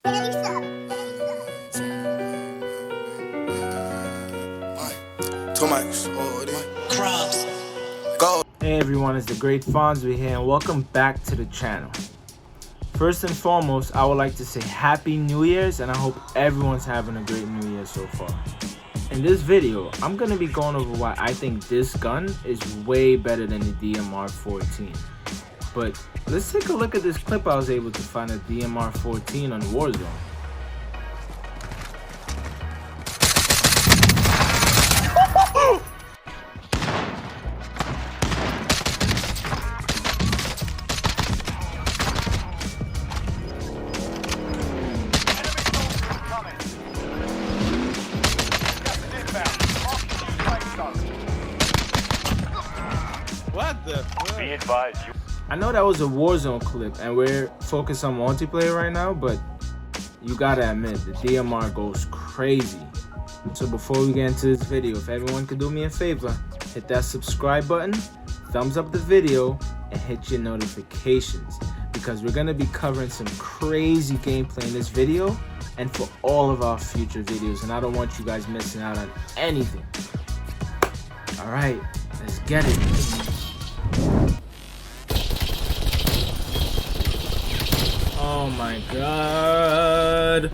Hey everyone, it's the Great Fonzie here and welcome back to the channel. First and foremost, I would like to say Happy New Year's and I hope everyone's having a great New Year so far. In this video, I'm going to be going over why I think this gun is way better than the DMR 14. But let's take a look at this clip I was able to find at DMR 14 on Warzone. What the fuck? Be advised, I know that was a Warzone clip and we're focused on multiplayer right now, but you gotta admit, the DMR goes crazy. So before we get into this video, if everyone could do me a favor, hit that subscribe button, thumbs up the video, and hit your notifications. Because we're gonna be covering some crazy gameplay in this video and for all of our future videos. And I don't want you guys missing out on anything. Alright, let's get it. Oh my god.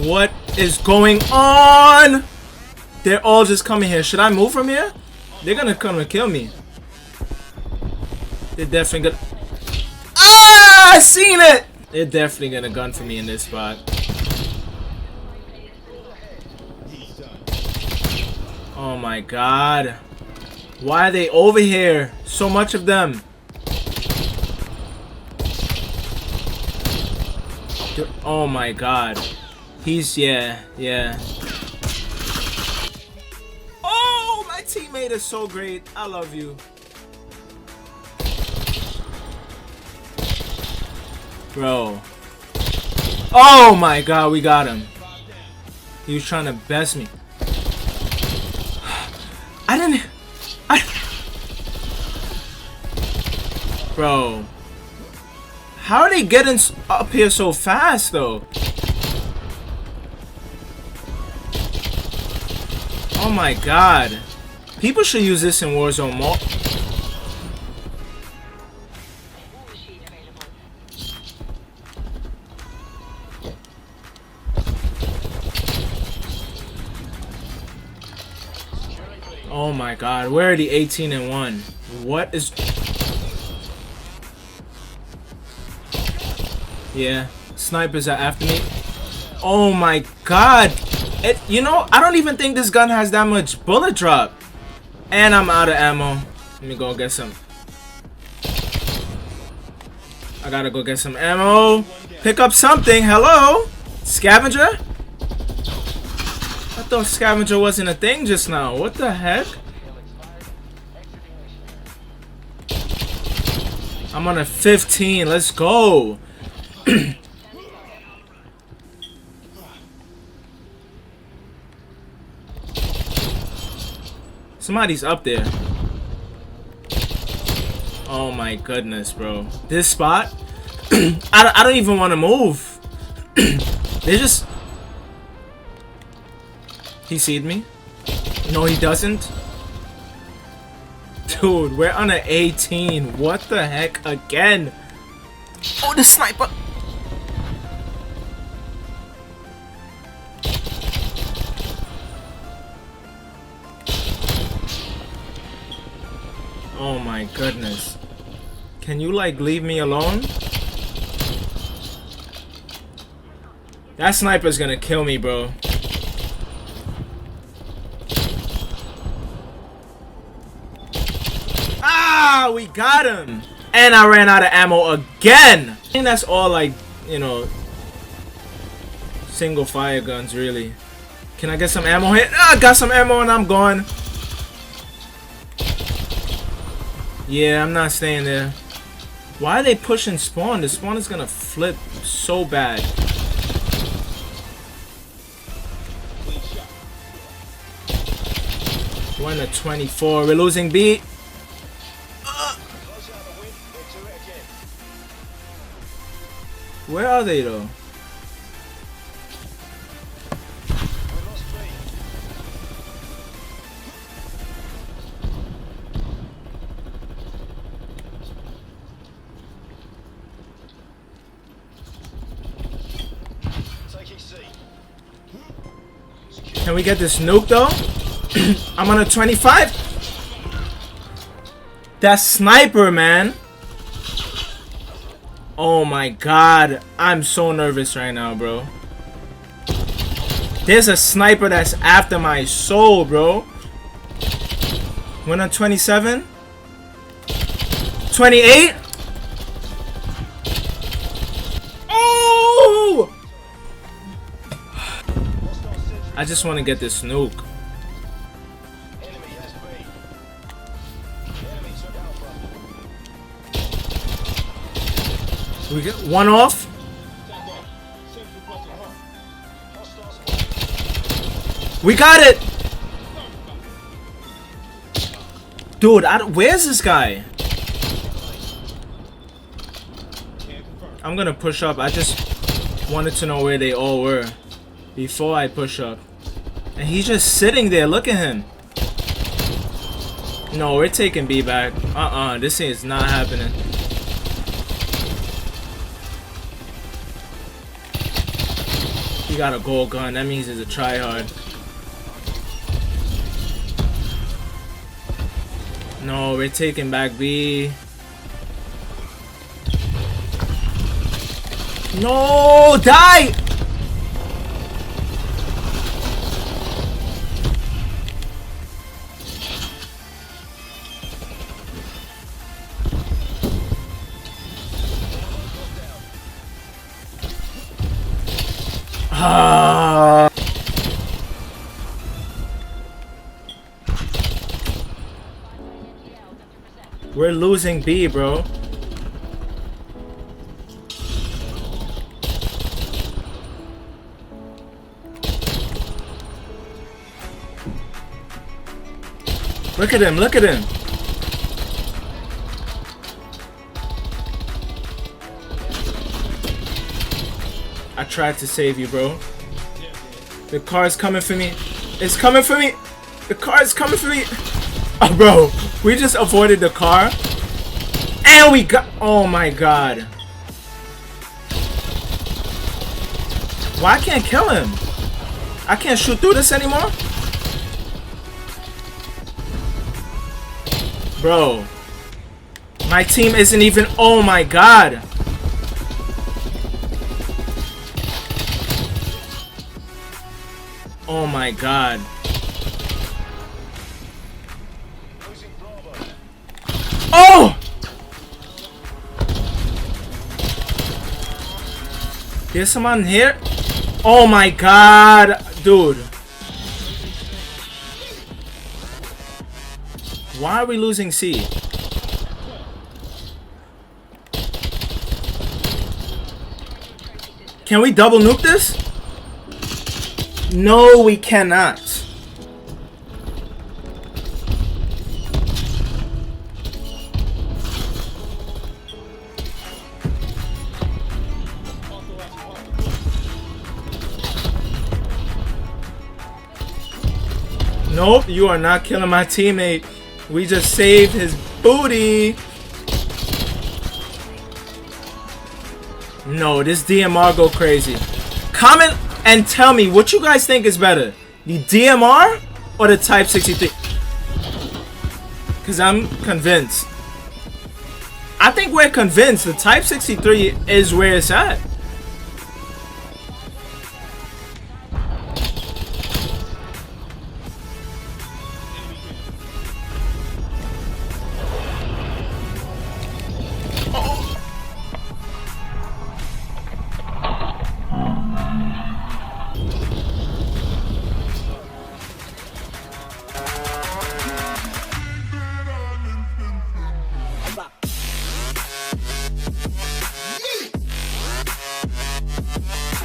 What is going on? They're all just coming here. Should I move from here? They're gonna come and kill me. They're definitely gonna... Ah! I seen it! They're definitely gonna gun for me in this spot. Oh my god. Why are they over here? So much of them. Oh my god. He's, yeah. Oh, my teammate is so great. I love you. Bro. Oh my god, we got him. He was trying to best me. Bro. How are they getting up here so fast, though? Oh my god. People should use this in Warzone more. Oh my god. Where are the 18 and 1? What is... Yeah, snipers are after me. Oh my god. You know, I don't even think this gun has that much bullet drop. And I'm out of ammo. Let me go get some. I gotta go get some ammo. Pick up something. Hello? Scavenger? I thought scavenger wasn't a thing just now. What the heck? I'm on a 15. Let's go. Somebody's up there. Oh my goodness, bro. This spot, I don't even want to move. They just... He seed me? No, he doesn't. Dude, we're on an 18. What the heck again? Oh, the sniper. Oh my goodness. Can you like leave me alone? That sniper's gonna kill me, bro. Ah, we got him. And I ran out of ammo again. I think that's all like, you know, single fire guns really. Can I get some ammo here? Ah, I got some ammo and I'm gone. Yeah, I'm not staying there. Why are they pushing spawn? The spawn is gonna flip so bad. We're in a 24. We're losing B. Where are they though? Can we get this nuke though? I'm on a 25. That sniper, man. Oh my god. I'm so nervous right now, bro. There's a sniper that's after my soul, bro. Went on 27. 28. Oh! I just want to get this nuke. We get one off. We got it! Dude, where's this guy? I'm gonna push up. I just wanted to know where they all were before I push up. And he's just sitting there. Look at him. No, we're taking B back. This thing is not happening. He got a gold gun. That means he's a tryhard. No, we're taking back B. No, die! We're losing B, bro. Look at him, look at him. I tried to save you, bro. The car's coming for me. It's coming for me. The car's coming for me. Oh, bro. We just avoided the car. And we got... Oh, my God. Why I can't kill him? I can't shoot through this anymore? Bro. My team isn't even... Oh, my God. Oh, my God. Oh! There's someone here? Oh my god, dude. Why are we losing C? Can we double nuke this? No, we cannot. Nope, you are not killing my teammate. We just saved his booty. No, this DMR go crazy. Comment and tell me what you guys think is better. The DMR or the Type 63? Because I'm convinced. I think we're convinced the Type 63 is where it's at.